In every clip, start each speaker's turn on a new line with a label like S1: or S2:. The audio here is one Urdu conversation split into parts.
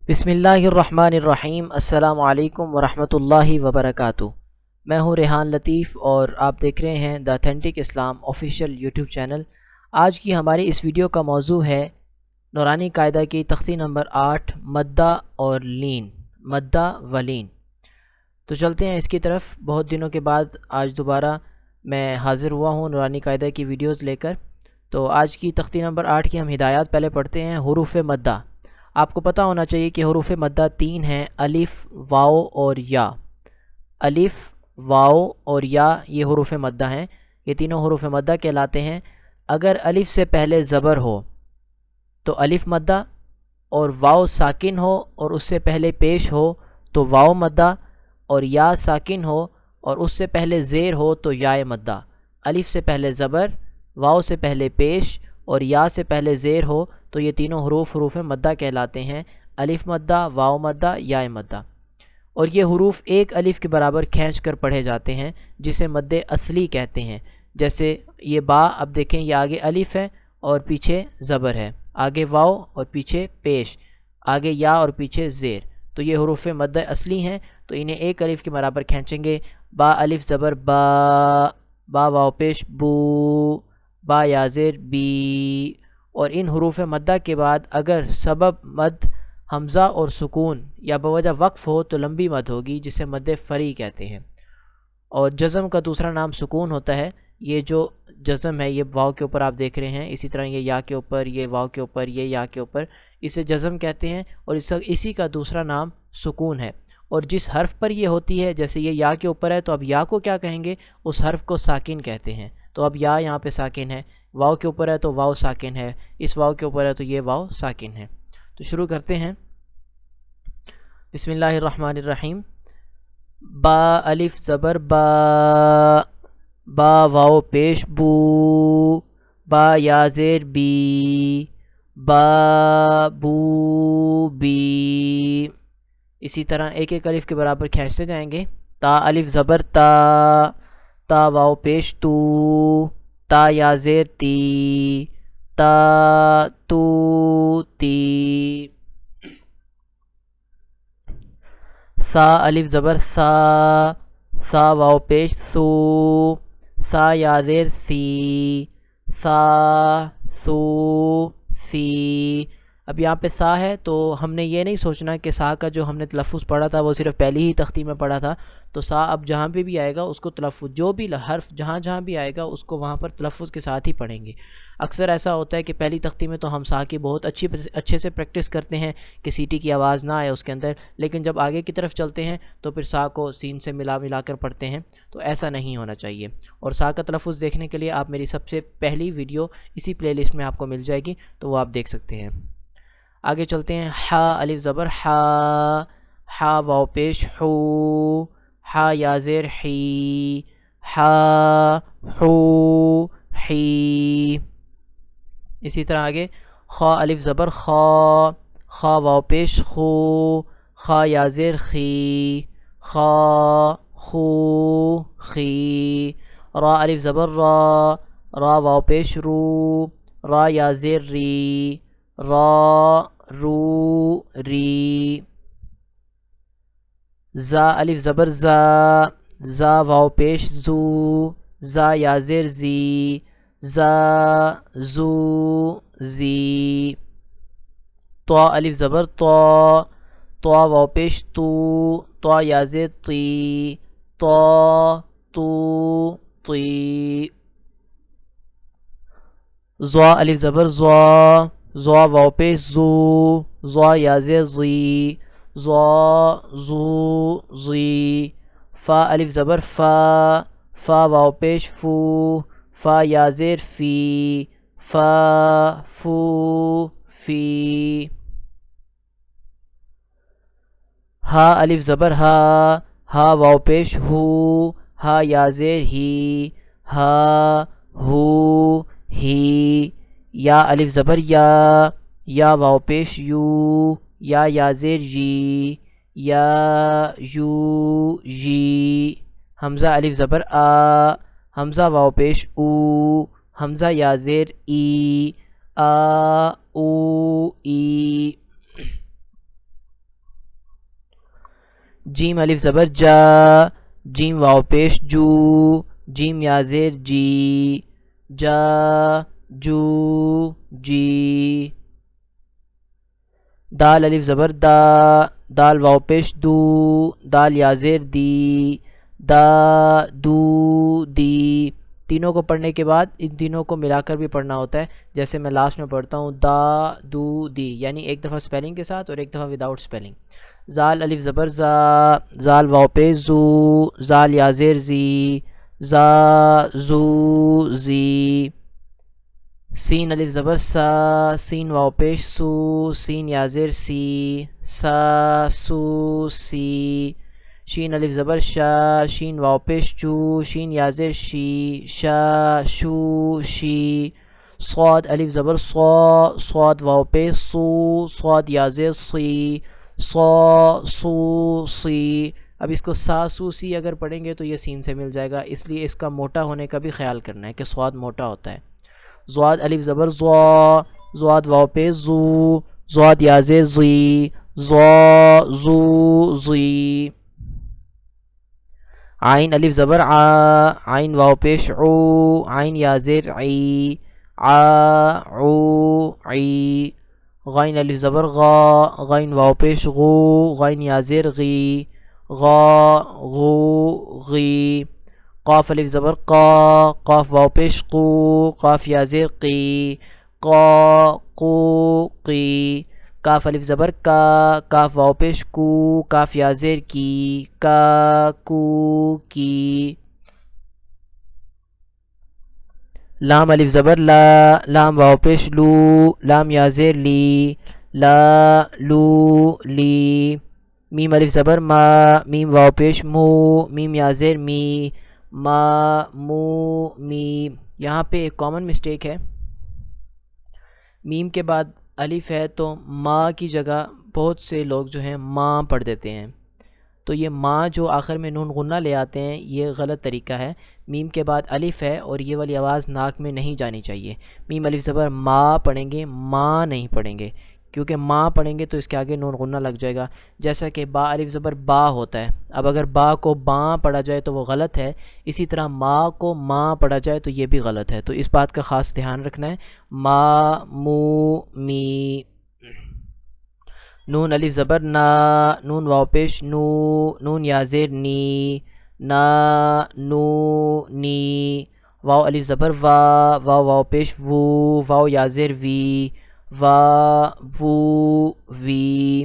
S1: بسم اللہ الرحمن الرحیم۔ السلام علیکم ورحمۃ اللہ وبرکاتہ۔ میں ہوں ریحان لطیف اور آپ دیکھ رہے ہیں دا اتھینٹک اسلام آفیشیل یوٹیوب چینل۔ آج کی ہماری اس ویڈیو کا موضوع ہے نورانی قاعدہ کی تختی نمبر 8، مدہ اور لین، مدہ و لین۔ تو چلتے ہیں اس کی طرف۔ بہت دنوں کے بعد آج دوبارہ میں حاضر ہوا ہوں نورانی قاعدہ کی ویڈیوز لے کر۔ تو آج کی تختی نمبر 8 کی ہم ہدایات پہلے پڑھتے ہیں۔ حروف مدہ، آپ کو پتہ ہونا چاہیے کہ حروف مدہ 3 ہیں: الف، واو اور یا۔ الف، واو اور یا یہ حروف مدہ ہیں، یہ تینوں حروف مدہ کہلاتے ہیں۔ اگر الف سے پہلے زبر ہو تو الف مدہ، اور واو ساکن ہو اور اس سے پہلے پیش ہو تو واو مدہ، اور یا ساکن ہو اور اس سے پہلے زیر ہو تو یا مدہ۔ الف سے پہلے زبر، واو سے پہلے پیش اور یا سے پہلے زیر ہو تو یہ تینوں حروف مدہ کہلاتے ہیں: الف مدہ، واو مدہ، یا مدہ۔ اور یہ حروف ایک الف کے برابر کھینچ کر پڑھے جاتے ہیں جسے مد اصلی کہتے ہیں۔ جیسے یہ با، اب دیکھیں یہ آگے الف ہے اور پیچھے زبر ہے، آگے واو اور پیچھے پیش، آگے یا اور پیچھے زیر، تو یہ حروف مد اصلی ہیں، تو انہیں ایک الف کے برابر کھینچیں گے۔ با الف زبر با، با واو پیش بو، با یا زیر بی۔ اور ان حروف مدہ کے بعد اگر سبب مد حمزہ اور سکون یا بوجہ وقف ہو تو لمبی مد ہوگی جسے مد فری کہتے ہیں۔ اور جزم کا دوسرا نام سکون ہوتا ہے۔ یہ جو جزم ہے یہ واو کے اوپر آپ دیکھ رہے ہیں، اسی طرح یہ یا کے اوپر، یہ واو کے اوپر، یہ یا کے اوپر، اسے جزم کہتے ہیں، اور اسی کا دوسرا نام سکون ہے۔ اور جس حرف پر یہ ہوتی ہے، جیسے یہ یا کے اوپر ہے تو اب یا کو کیا کہیں گے؟ اس حرف کو ساکن کہتے ہیں۔ تو اب یا یہاں پہ ساکن ہے، واو کے اوپر ہے تو واو ساکن ہے، اس واو کے اوپر ہے تو یہ واو ساکن ہے۔ تو شروع کرتے ہیں۔ بسم اللہ الرحمن الرحیم۔ با الف زبر با، با واو پیش بو، با یا زیر بی، با بو بی۔ اسی طرح ایک ایک الف کے برابر کھینچتے جائیں گے۔ تا الف زبر تا، تا واو پیش تو، تا یا زیر تی، تا تو تی۔ ثا الف زبر ثا، ثا واو پیش ثو، ثا یا زیر سی، ثا ثو سی۔ اب یہاں پہ سا ہے تو ہم نے یہ نہیں سوچنا کہ سا کا جو ہم نے تلفظ پڑھا تھا وہ صرف پہلی ہی تختی میں پڑھا تھا، تو سا اب جہاں پہ بھی آئے گا اس کو تلفظ، جو بھی حرف جہاں جہاں بھی آئے گا اس کو وہاں پر تلفظ کے ساتھ ہی پڑھیں گے۔ اکثر ایسا ہوتا ہے کہ پہلی تختی میں تو ہم سا کی بہت اچھے سے پریکٹس کرتے ہیں کہ سیٹی کی آواز نہ آئے اس کے اندر، لیکن جب آگے کی طرف چلتے ہیں تو پھر سا کو سین سے ملا کر پڑھتے ہیں، تو ایسا نہیں ہونا چاہیے۔ اور سا کا تلفظ دیکھنے کے لیے آپ میری سب سے پہلی ویڈیو اسی پلے لسٹ میں آپ کو مل جائے گی، تو وہ آپ دیکھ سکتے ہیں۔ آگے چلتے ہیں۔ حا الف زبر حا، حا واو پیش حو، حا یا زیر حی، حا حو حی۔ اسی طرح آگے خا الف زبر خا، خا واو پیش خو، خا یا زیر خی، خا خو خی۔ را الف زبر را، را واو پیش رو، را یا زیر ری، را رو ری۔ زا الف زبر زا، زا واو پیش زو، زا یا زیر زی، زا زو زی۔ طا الف زبر طا، طا واو پیش تو، طا یا زیر تی، طا تو تی۔ ضا الف زبر ضا، ضا واو پیش زو، ضا یا زیر زی، ضا زو زی۔ فا الف زبر فا، فا واو پیش فو، فا یا زیر فی، فا فو فی۔ ہا الف زبر ہا، ہا واو پیش ہو، ہا یا زیر ہی، ہا ہو ہی۔ یا الف زبر یا، یا واو پیش یو، یا زیر جی، یا یو جی۔ حمزہ الف زبر آ، حمزہ واو پیش او، حمزہ یا زیر ای، آ او ای۔ جیم الف زبر جا، جیم واو پیش جو، جیم یا زیر جی، جا جو جی. دال الف زبر دا، دال واو پیش دو، دال یا زیر دی، دا دو دی. تینوں کو پڑھنے کے بعد ان تینوں کو ملا کر بھی پڑھنا ہوتا ہے، جیسے میں لاسٹ میں پڑھتا ہوں دا دو دی، یعنی ایک دفعہ سپیلنگ کے ساتھ اور ایک دفعہ وداؤٹ سپیلنگ. زال الف زبر زا، زال واو پیش زو، زال یا زیر زی، زا زو زی. سین الف زبر سا، سین واو پیش سو، سین یا زیر سی، سا سو سی. شین الف زبر شا، شین واو پیش چو، شین یا زیر شی، شا شو شی. صاد الف زبر صا، صاد واو پیش سو، صاد یا زیر سی، صا سو سی. اب اس کو سا سو سی اگر پڑھیں گے تو یہ سین سے مل جائے گا، اس لیے اس کا موٹا ہونے کا بھی خیال کرنا ہے کہ صاد موٹا ہوتا ہے. زواد الف زبر زوا، زواد واو پیش زو، زواد یا زیر زی، زوا زو زی. عین الف زبر آ، عین واو پیش عو، عین یا زیر عی، آ عو عی. غین الف زبر غا، غین واو پیش غو، غین یا زیر غی، غا غو غی. قاف الف زبر قا، قاف واو پیش قو، قاف یا زیر قی، قا قو قی. کاف الف زبر کا، کاف واو پیش کو، کاف یا زیر کی، کا کو کی. لام الف زبر لا، لام واو پیش لو، لام یا زیر لی، لا لو لی. میم الف زبر ما، میم واو پیش مو، میم یا زیر می، ما مو می. یہاں پہ ایک کامن مسٹیک ہے، میم کے بعد الف ہے تو ما کی جگہ بہت سے لوگ جو ہیں ماں پڑھ دیتے ہیں، تو یہ ماں جو آخر میں نون غنہ لے آتے ہیں یہ غلط طریقہ ہے. میم کے بعد الف ہے اور یہ والی آواز ناک میں نہیں جانی چاہیے. میم الف زبر ما پڑھیں گے، ماں نہیں پڑھیں گے، کیونکہ ماں پڑھیں گے تو اس کے آگے نون غنہ لگ جائے گا. جیسا کہ با الف زبر با ہوتا ہے، اب اگر با کو باں پڑھا جائے تو وہ غلط ہے، اسی طرح ماں کو ماں پڑھا جائے تو یہ بھی غلط ہے. تو اس بات کا خاص دھیان رکھنا ہے. ما مو می. نون الف زبر نا، نون واو پیش نو، نون یا زیر نی، نا نو نی. واو الف زبر وا، واو واو پیش وو، واو یا زیر وی، وا وو وی.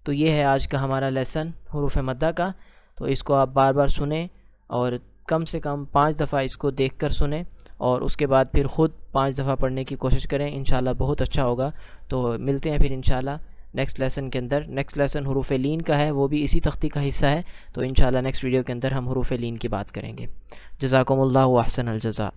S1: تو یہ ہے آج کا ہمارا لیسن حروف مدہ کا. تو اس کو آپ بار بار سنیں اور کم سے کم 5 دفعہ اس کو دیکھ کر سنیں، اور اس کے بعد پھر خود 5 دفعہ پڑھنے کی کوشش کریں، انشاءاللہ بہت اچھا ہوگا. تو ملتے ہیں پھر انشاءاللہ نیکسٹ لیسن کے اندر. نیکسٹ لیسن حروف لین کا ہے، وہ بھی اسی تختی کا حصہ ہے، تو انشاءاللہ نیکسٹ ویڈیو کے اندر ہم حروف لین کی بات کریں گے. جزاکم اللہ و احسن الجزاء.